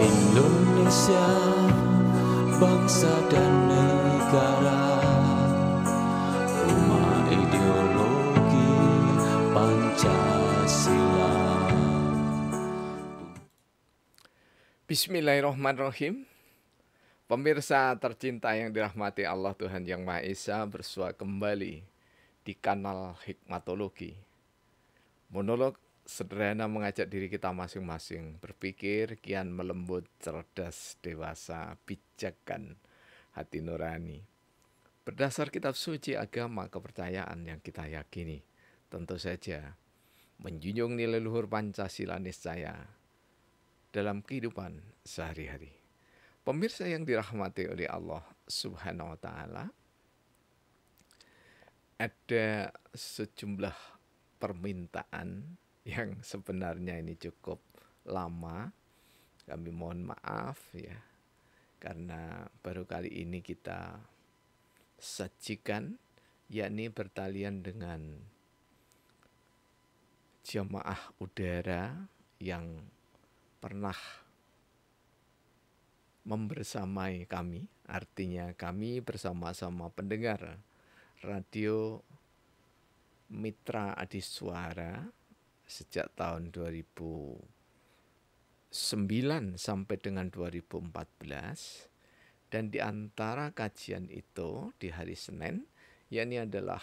Indonesia, bangsa dan negara, rumah ideologi Pancasila. Bismillahirrahmanirrahim. Pemirsa tercinta yang dirahmati Allah Tuhan Yang Maha Esa, bersua kembali di kanal Hikmatologi. Monolog sederhana mengajak diri kita masing-masing berpikir kian melembut, cerdas, dewasa, bijakan, hati nurani. Berdasar kitab suci agama kepercayaan yang kita yakini, tentu saja menjunjung nilai luhur Pancasila niscaya dalam kehidupan sehari-hari. Pemirsa yang dirahmati oleh Allah Subhanahu wa Ta'ala, ada sejumlah permintaan yang sebenarnya ini cukup lama. Kami mohon maaf ya, karena baru kali ini kita sajikan, yakni bertalian dengan jamaah udara yang pernah membersamai kami, artinya kami bersama-sama pendengar radio Mitra Adisuara sejak tahun 2009 sampai dengan 2014, dan di antara kajian itu di hari Senin, yakni adalah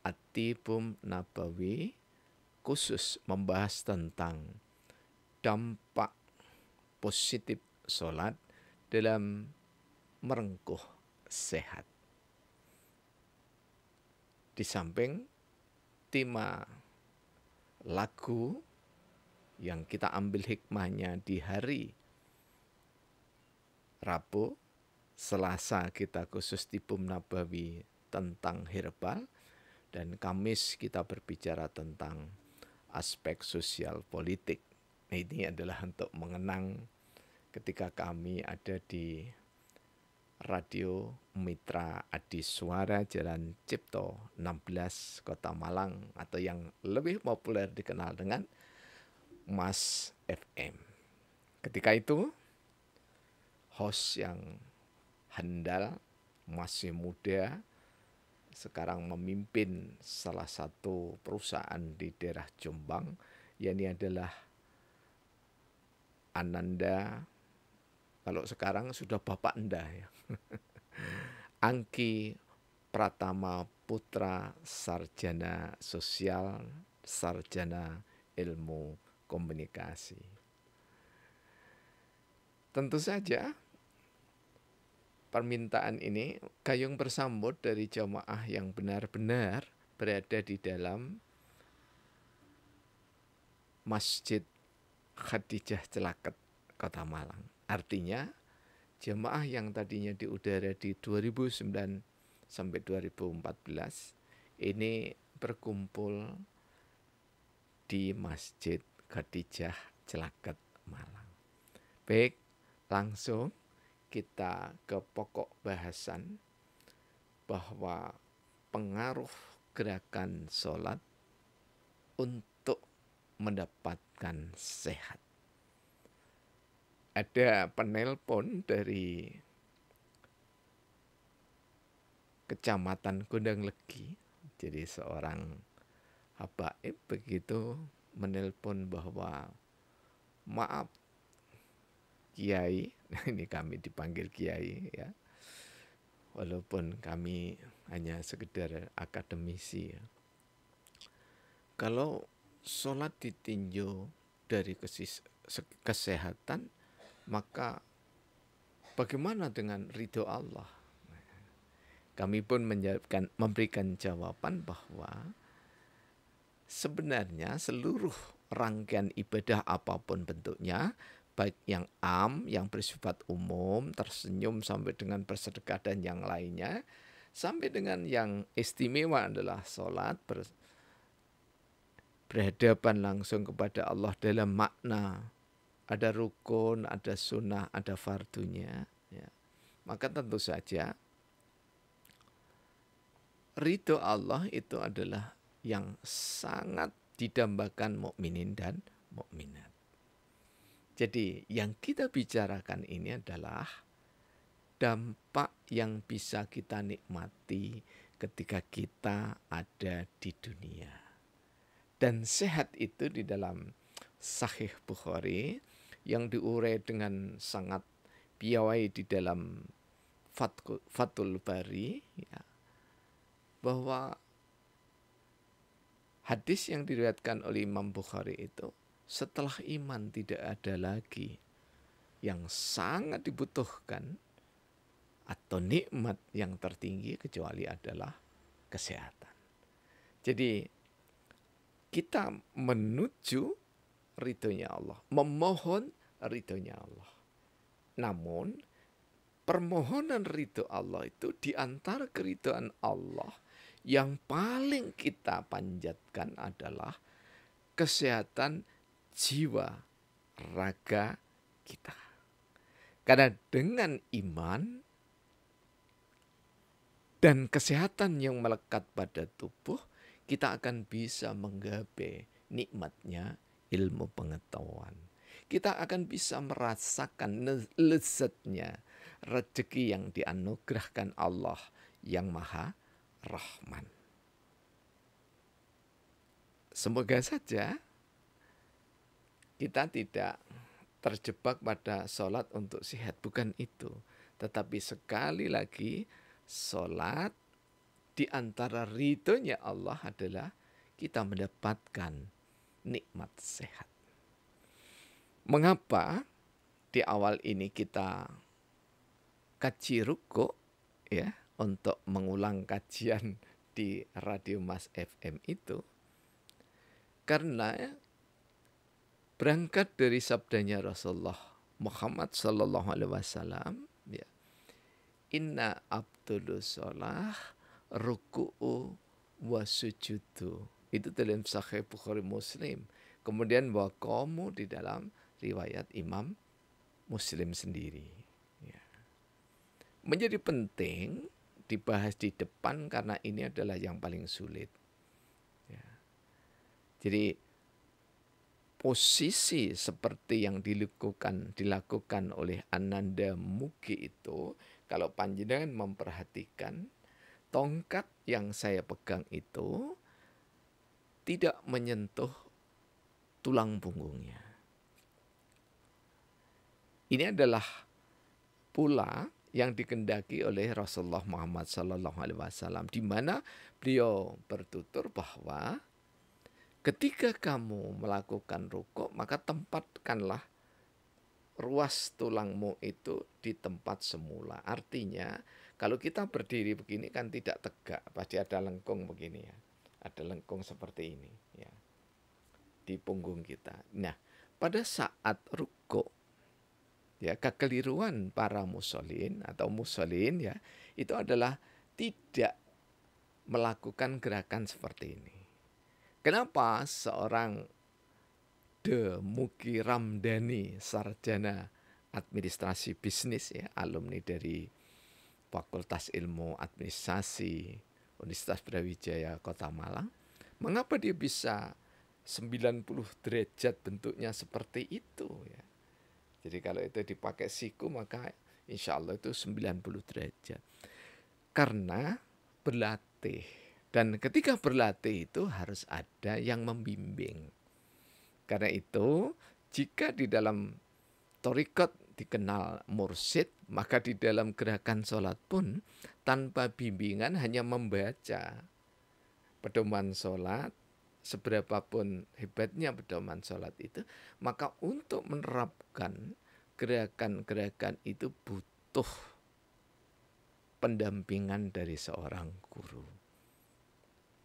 At-Tibum Nabawi, khusus membahas tentang dampak positif sholat dalam merengkuh sehat. Di samping tema lagu yang kita ambil hikmahnya di hari Rabu, Selasa kita khusus Tibum Nabawi tentang herbal, dan Kamis kita berbicara tentang aspek sosial politik. Ini adalah untuk mengenang ketika kami ada di Radio Mitra Adisuara Jalan Cipto 16 Kota Malang, atau yang lebih populer dikenal dengan Mas FM. Ketika itu host yang handal, masih muda, sekarang memimpin salah satu perusahaan di daerah Jombang, yakni adalah Ananda, kalau sekarang sudah Bapak Enda ya. Angki Pratama Putra, sarjana sosial, sarjana ilmu komunikasi. Tentu saja permintaan ini gayung bersambut dari jamaah yang benar-benar berada di dalam Masjid Khadijah Celaket, Kota Malang. Artinya jemaah yang tadinya di udara di 2009 sampai 2014 ini berkumpul di Masjid Khadijah Celaket Malang. Baik, langsung kita ke pokok bahasan bahwa pengaruh gerakan sholat untuk mendapatkan sehat. Ada penelpon dari Kecamatan Gondang Legi, jadi seorang habaib begitu menelpon bahwa maaf Kiai, ini kami dipanggil Kiai ya, walaupun kami hanya sekedar akademisi ya. Kalau sholat ditinjau dari kesehatan, maka bagaimana dengan ridho Allah? Kami pun memberikan jawaban bahwa sebenarnya seluruh rangkaian ibadah apapun bentuknya, baik yang yang bersifat umum, tersenyum sampai dengan bersedekah dan yang lainnya, sampai dengan yang istimewa adalah sholat, berhadapan langsung kepada Allah dalam makna ada rukun, ada sunnah, ada fardunya ya. Maka tentu saja ridho Allah itu adalah yang sangat didambakan mukminin dan mukminat. Jadi yang kita bicarakan ini adalah dampak yang bisa kita nikmati ketika kita ada di dunia. Dan sehat itu di dalam Sahih Bukhari yang diurai dengan sangat piawai di dalam Fathul Bari, ya, bahwa hadis yang diriwayatkan oleh Imam Bukhari itu, setelah iman tidak ada lagi yang sangat dibutuhkan atau nikmat yang tertinggi kecuali adalah kesehatan. Jadi kita menuju ridhonya Allah, memohon ridhonya Allah. Namun permohonan ridho Allah itu di antara keridhaan Allah yang paling kita panjatkan adalah kesehatan jiwa raga kita. Karena dengan iman dan kesehatan yang melekat pada tubuh, kita akan bisa menggapai nikmatnya ilmu pengetahuan. Kita akan bisa merasakan lezatnya rezeki yang dianugerahkan Allah yang Maha Rahman. Semoga saja kita tidak terjebak pada sholat untuk sehat, bukan itu. Tetapi sekali lagi, sholat di antara ridhonya Allah adalah kita mendapatkan nikmat sehat. Mengapa di awal ini kita kaji ruku, ya, untuk mengulang kajian di Radio Mas FM itu? Karena berangkat dari sabdanya Rasulullah Muhammad Sallallahu Alaihi Wasallam, ya, Inna abdul sholah ruku'u wa sujudu. Itu dalam Sahih Bukhari Muslim. Kemudian waqamu di dalam riwayat Imam Muslim sendiri. Ya. Menjadi penting dibahas di depan karena ini adalah yang paling sulit. Ya. Jadi posisi seperti yang dilakukan oleh Ananda Mugi itu, kalau panjenengan memperhatikan, tongkat yang saya pegang itu tidak menyentuh tulang punggungnya. Ini adalah pula yang dikehendaki oleh Rasulullah Muhammad SAW, di mana beliau bertutur bahwa ketika kamu melakukan rukuk, maka tempatkanlah ruas tulangmu itu di tempat semula. Artinya, kalau kita berdiri begini kan tidak tegak, pasti ada lengkung begini ya. Ada lengkung seperti ini ya di punggung kita. Nah, pada saat rukuk, ya, kekeliruan para musholin atau musholin, ya, itu adalah tidak melakukan gerakan seperti ini. Kenapa seorang De Mugi Ramdhani, sarjana administrasi bisnis, ya, alumni dari Fakultas Ilmu Administrasi Universitas Brawijaya Kota Malang, mengapa dia bisa 90 derajat bentuknya seperti itu, ya? Jadi kalau itu dipakai siku maka insya Allah itu 90 derajat. Karena berlatih. Dan ketika berlatih itu harus ada yang membimbing. Karena itu jika di dalam thariqat dikenal mursyid, maka di dalam gerakan sholat pun tanpa bimbingan hanya membaca pedoman sholat, seberapapun hebatnya pedoman sholat itu, maka untuk menerapkan gerakan-gerakan itu butuh pendampingan dari seorang guru.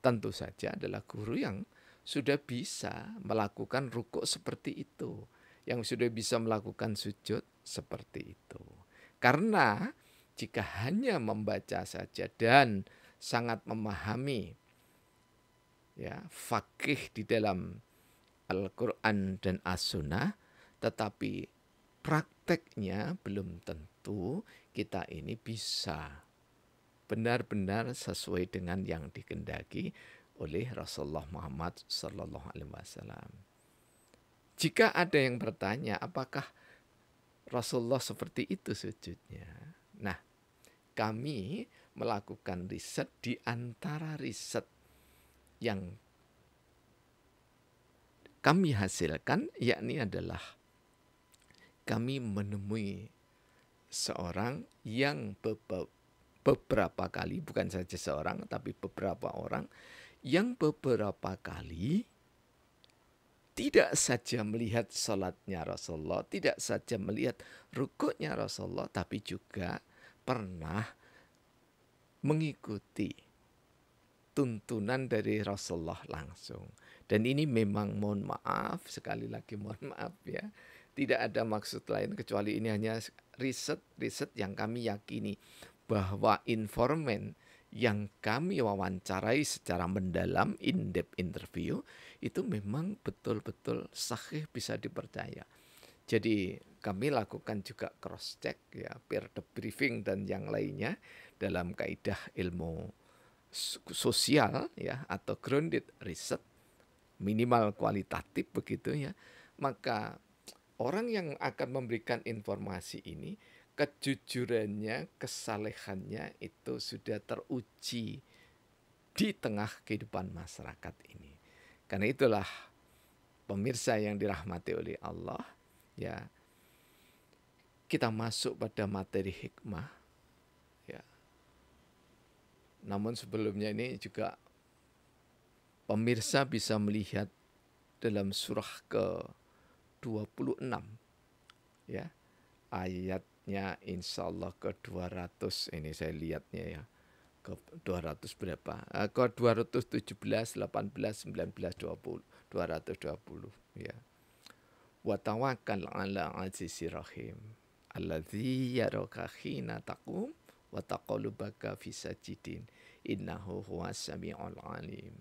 Tentu saja adalah guru yang sudah bisa melakukan rukuk seperti itu, yang sudah bisa melakukan sujud seperti itu. Karena jika hanya membaca saja dan sangat memahami, ya, fakih di dalam Al-Quran dan As-Sunnah, tetapi prakteknya belum tentu kita ini bisa benar-benar sesuai dengan yang dikehendaki oleh Rasulullah Muhammad Sallallahu Alaihi Wasallam. Jika ada yang bertanya, apakah Rasulullah seperti itu sujudnya? Nah, kami melakukan riset, di antara riset yang kami hasilkan, yakni adalah kami menemui seorang yang beberapa kali, bukan saja seorang, tapi beberapa orang yang beberapa kali tidak saja melihat sholatnya Rasulullah, tidak saja melihat rukuknya Rasulullah, tapi juga pernah mengikuti tuntunan dari Rasulullah langsung. Dan ini memang, mohon maaf, sekali lagi mohon maaf ya, tidak ada maksud lain kecuali ini hanya riset yang kami yakini bahwa informan yang kami wawancarai secara mendalam, in-depth interview, itu memang betul-betul sahih, bisa dipercaya. Jadi kami lakukan juga cross check ya, peer debriefing dan yang lainnya dalam kaidah ilmu sosial ya, atau grounded research, minimal kualitatif begitu ya. Maka orang yang akan memberikan informasi ini, kejujurannya, kesalehannya itu sudah teruji di tengah kehidupan masyarakat ini. Karena itulah pemirsa yang dirahmati oleh Allah ya, kita masuk pada materi hikmah ya. Namun sebelumnya ini juga pemirsa bisa melihat dalam surah ke-26 ya, ayatnya insya Allah ke-200, ini saya lihatnya ya, ke-200 berapa? Ke-217, 18, 19, 20, 220 ya. Wa tawakkal 'ala azizir rahim alladzi yaraka khina taqum wa taqallubaka fi sajidin innahu huwas samiul alim.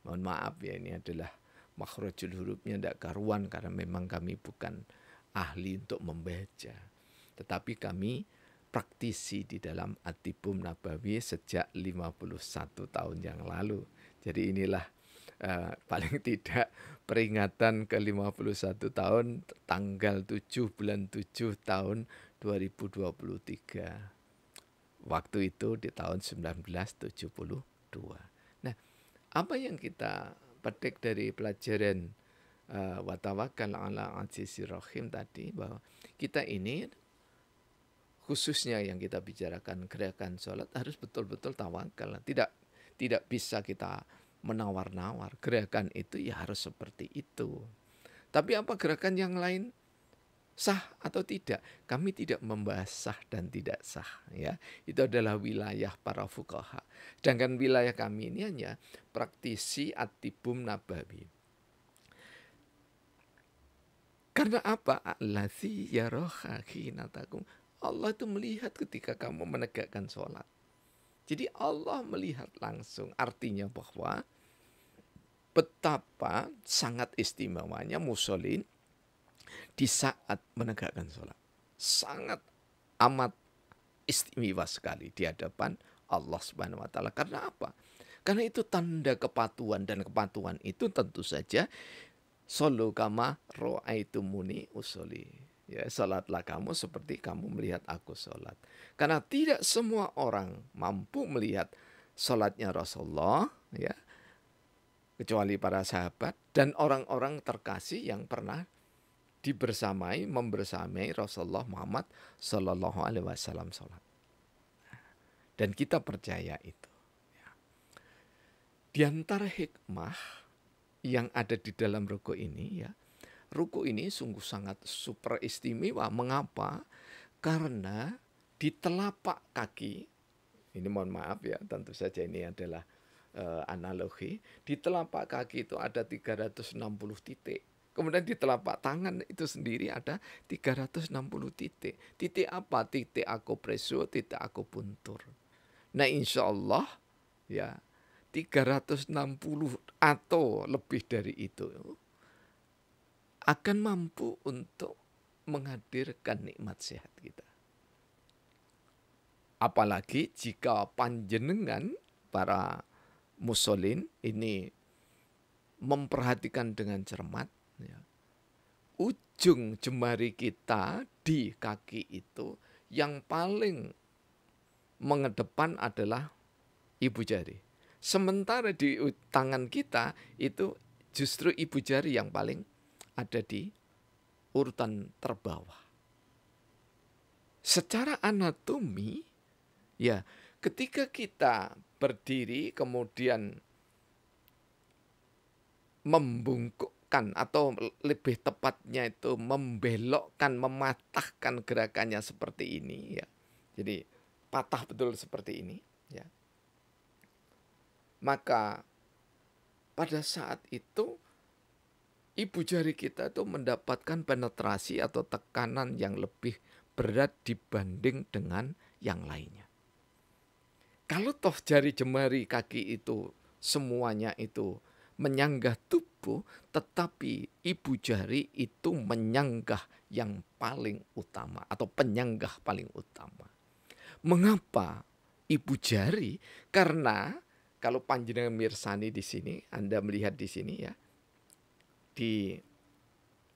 Mohon maaf ya, ini adalah makhrajul hurufnya tidak karuan karena memang kami bukan ahli untuk membaca. Tetapi kami praktisi di dalam At-Tibbun Nabawi sejak 51 tahun yang lalu. Jadi inilah paling tidak peringatan ke-51 tahun, tanggal 7 bulan 7 tahun 2023. Waktu itu di tahun 1972. Nah, apa yang kita petik dari pelajaran wa tawakkal 'ala azizir rahim tadi, bahwa kita ini khususnya yang kita bicarakan gerakan sholat harus betul-betul tawakal. Tidak bisa kita menawar-nawar. Gerakan itu ya harus seperti itu. Tapi apa gerakan yang lain sah atau tidak? Kami tidak membahas sah dan tidak sah ya. Itu adalah wilayah para fuqaha. Sedangkan wilayah kami ini hanya praktisi At-Tibbun Nabawi. Karena apa? Allazi yaraka khina taqum. Allah itu melihat ketika kamu menegakkan sholat. Jadi Allah melihat langsung, artinya bahwa betapa sangat istimewanya musholin di saat menegakkan sholat. Sangat amat istimewa sekali di hadapan Allah Subhanahu wa Ta'ala. Karena apa? Karena itu tanda kepatuhan, dan kepatuhan itu tentu saja shollu kama ra'aitumuni usolli. Ya, salatlah kamu seperti kamu melihat aku salat. Karena tidak semua orang mampu melihat salatnya Rasulullah ya, kecuali para sahabat dan orang-orang terkasih yang pernah membersamai Rasulullah Muhammad Sallallahu Alaihi Wasallam salat. Dan kita percaya itu. Di antara hikmah yang ada di dalam ruku ini ya, ruku ini sungguh sangat super istimewa. Mengapa? Karena di telapak kaki, ini mohon maaf ya, tentu saja ini adalah analogi. Di telapak kaki itu ada 360 titik. Kemudian di telapak tangan itu sendiri ada 360 titik. Titik apa? Titik akupreso, titik akupuntur. Nah insya Allah ya 360 atau lebih dari itu akan mampu untuk menghadirkan nikmat sehat kita. Apalagi jika panjenengan para musholin ini memperhatikan dengan cermat ya, ujung jemari kita di kaki itu yang paling mengedepan adalah ibu jari. Sementara di tangan kita itu justru ibu jari yang paling ada di urutan terbawah. Secara anatomi, ya, ketika kita berdiri kemudian membungkukkan atau lebih tepatnya itu membelokkan, mematahkan gerakannya seperti ini, ya. Jadi patah betul seperti ini, ya. Maka pada saat itu ibu jari kita itu mendapatkan penetrasi atau tekanan yang lebih berat dibanding dengan yang lainnya. Kalau toh jari jemari kaki itu semuanya itu menyanggah tubuh, tetapi ibu jari itu menyanggah yang paling utama atau penyanggah paling utama. Mengapa ibu jari? Karena kalau panjenengan mirsani di sini, Anda melihat di sini ya, di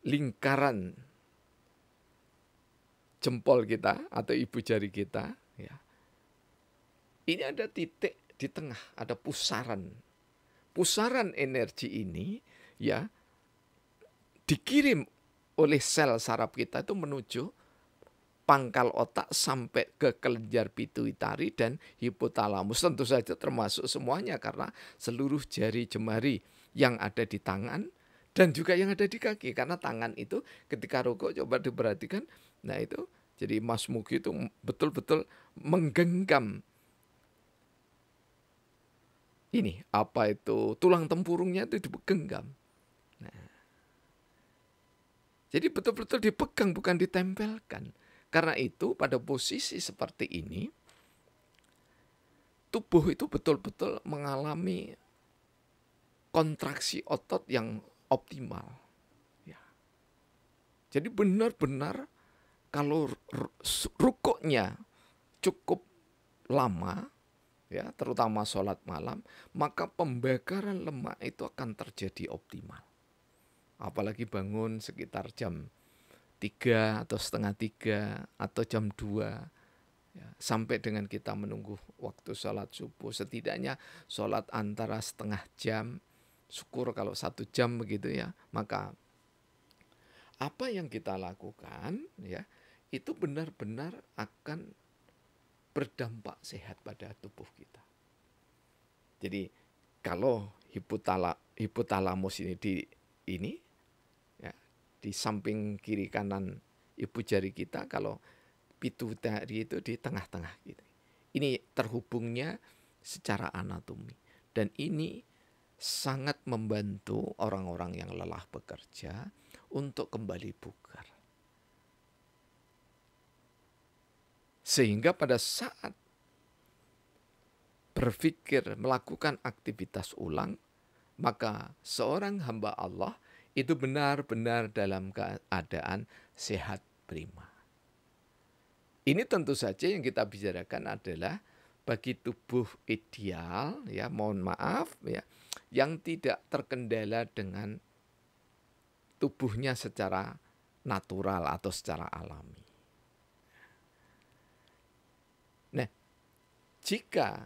lingkaran jempol kita atau ibu jari kita, ya, ini ada titik di tengah, ada pusaran. Pusaran energi ini, ya, dikirim oleh sel saraf kita itu menuju pangkal otak sampai ke kelenjar pituitari dan hipotalamus. Tentu saja termasuk semuanya karena seluruh jari jemari yang ada di tangan dan juga yang ada di kaki. Karena tangan itu ketika rukuk coba diperhatikan, nah itu jadi Mas Mugi itu betul-betul menggenggam ini apa itu tulang tempurungnya itu digenggam. Nah, jadi betul-betul dipegang bukan ditempelkan. Karena itu pada posisi seperti ini tubuh itu betul-betul mengalami kontraksi otot yang optimal. Ya. Jadi benar-benar kalau rukuknya cukup lama, ya, terutama sholat malam, maka pembakaran lemak itu akan terjadi optimal. Apalagi bangun sekitar jam 3 atau setengah 3 atau jam 2, ya, sampai dengan kita menunggu waktu sholat subuh, setidaknya sholat antara setengah jam, syukur kalau 1 jam begitu ya, maka apa yang kita lakukan ya itu benar-benar akan berdampak sehat pada tubuh kita. Jadi kalau hipotalamus ini ya, di samping kiri kanan ibu jari kita, kalau pituitari itu di tengah-tengah gitu. Ini terhubungnya secara anatomi dan ini sangat membantu orang-orang yang lelah bekerja untuk kembali bugar. Sehingga pada saat berpikir melakukan aktivitas ulang, maka seorang hamba Allah itu benar-benar dalam keadaan sehat prima. Ini tentu saja yang kita bicarakan adalah bagi tubuh ideal, ya, mohon maaf ya, yang tidak terkendala dengan tubuhnya secara natural atau secara alami. Nah, jika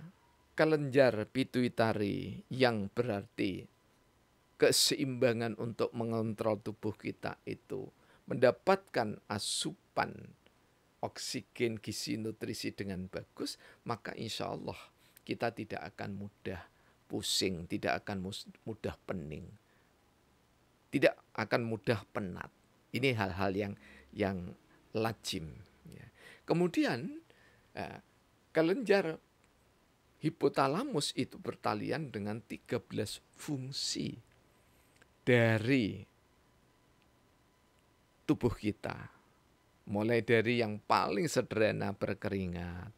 kelenjar pituitari yang berarti keseimbangan untuk mengontrol tubuh kita itu mendapatkan asupan oksigen, gizi, nutrisi dengan bagus, maka insya Allah kita tidak akan mudah pusing, tidak akan mudah pening, tidak akan mudah penat. Ini hal-hal yang lazim. Ya. Kemudian kelenjar hipotalamus itu bertalian dengan 13 fungsi dari tubuh kita. Mulai dari yang paling sederhana berkeringat,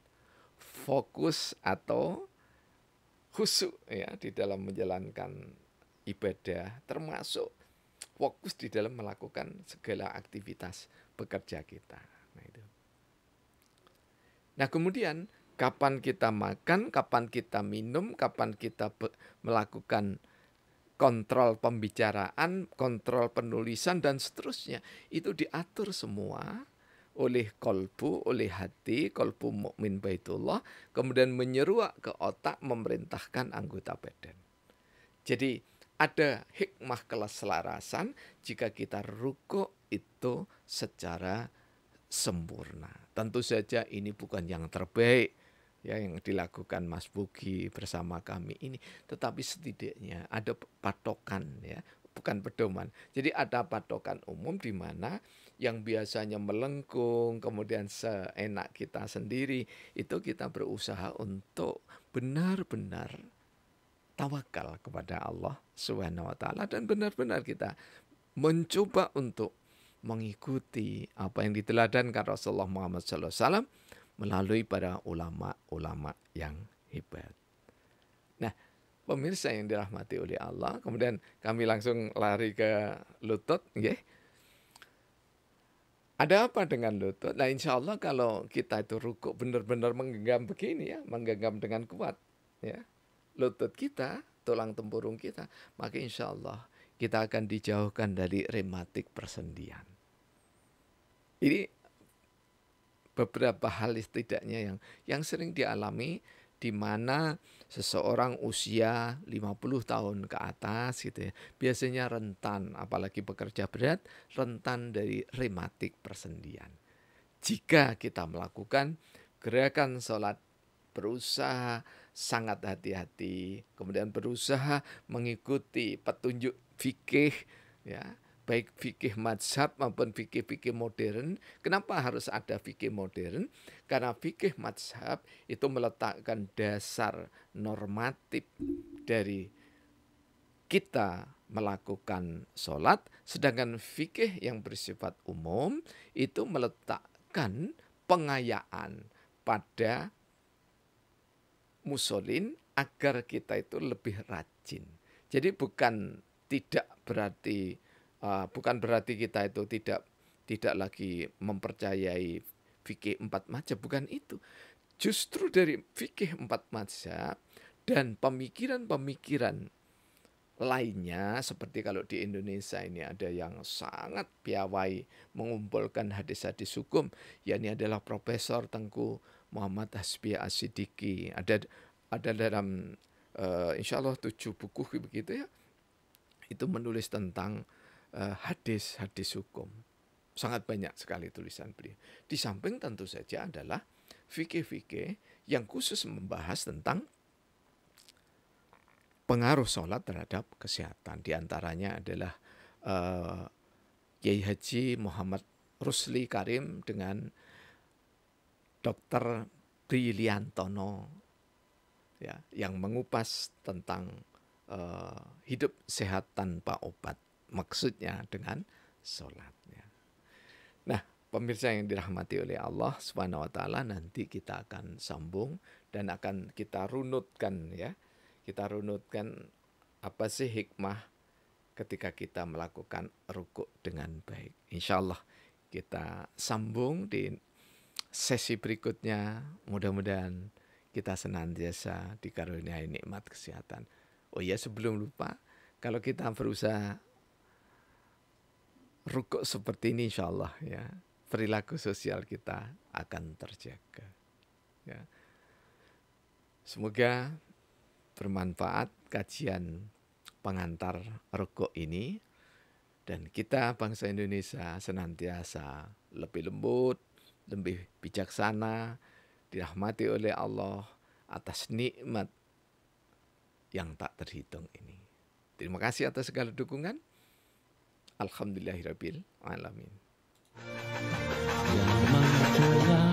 fokus atau khusyuk ya di dalam menjalankan ibadah, termasuk fokus di dalam melakukan segala aktivitas bekerja kita. Nah, itu. Nah, kemudian kapan kita makan, kapan kita minum, kapan kita melakukan kontrol pembicaraan, kontrol penulisan, dan seterusnya. Itu diatur semua oleh kolbu, oleh hati, kolbu mukmin baitullah, kemudian menyeruak ke otak, memerintahkan anggota badan. Jadi ada hikmah keselarasan jika kita rukuk itu secara sempurna. Tentu saja ini bukan yang terbaik ya yang dilakukan Mas Bugi bersama kami ini, tetapi setidaknya ada patokan ya, bukan pedoman. Jadi ada patokan umum di mana yang biasanya melengkung kemudian seenak kita sendiri, itu kita berusaha untuk benar-benar tawakal kepada Allah Subhanahu wa taala dan benar-benar kita mencoba untuk mengikuti apa yang diteladankan Rasulullah Muhammad SAW melalui para ulama-ulama yang hebat. Nah, pemirsa yang dirahmati oleh Allah, kemudian kami langsung lari ke lutut, ya. Ada apa dengan lutut? Nah, insya Allah kalau kita itu rukuk benar-benar menggenggam begini ya, menggenggam dengan kuat, ya, lutut kita, tulang tempurung kita, maka insya Allah kita akan dijauhkan dari rematik persendian. Ini beberapa hal setidaknya yang sering dialami di mana seseorang usia 50 tahun ke atas gitu ya, biasanya rentan, apalagi bekerja berat, rentan dari rematik persendian. Jika kita melakukan gerakan sholat, berusaha sangat hati-hati, kemudian berusaha mengikuti petunjuk fikih ya, baik fikih mazhab maupun fikih-fikih modern. Kenapa harus ada fikih modern? Karena fikih mazhab itu meletakkan dasar normatif dari kita melakukan sholat, sedangkan fikih yang bersifat umum itu meletakkan pengayaan pada musolin agar kita itu lebih rajin. Jadi bukan berarti kita itu tidak lagi mempercayai fikih 4 mazhab, bukan itu. Justru dari fikih 4 mazhab dan pemikiran-pemikiran lainnya, seperti kalau di Indonesia ini ada yang sangat piawai mengumpulkan hadis-hadis hukum, yakni adalah Profesor Tengku Muhammad Hasbi As-Siddiqi. Ada dalam insya Allah 7 buku begitu ya, itu menulis tentang hadis-hadis hukum. Sangat banyak sekali tulisan beliau. Di samping tentu saja adalah fikih-fikih yang khusus membahas tentang pengaruh sholat terhadap kesehatan. Di antaranya adalah Kiai Haji Muhammad Rusli Karim dengan Dr. Briliantono ya, yang mengupas tentang hidup sehat tanpa obat. Maksudnya dengan sholatnya. Nah, pemirsa yang dirahmati oleh Allah Subhanahu wa taala, nanti kita akan sambung dan akan kita runutkan ya. Kita runutkan apa sih hikmah ketika kita melakukan rukuk dengan baik. Insya Allah kita sambung di sesi berikutnya. Mudah-mudahan kita senantiasa dikaruniai nikmat kesehatan. Oh iya, sebelum lupa, kalau kita berusaha rukuk seperti ini, insya Allah ya, perilaku sosial kita akan terjaga. Ya. Semoga bermanfaat kajian pengantar rukuk ini, dan kita bangsa Indonesia senantiasa lebih lembut, lebih bijaksana, dirahmati oleh Allah atas nikmat yang tak terhitung ini. Terima kasih atas segala dukungan. Alhamdulillahirabbil alamin. Yang menjual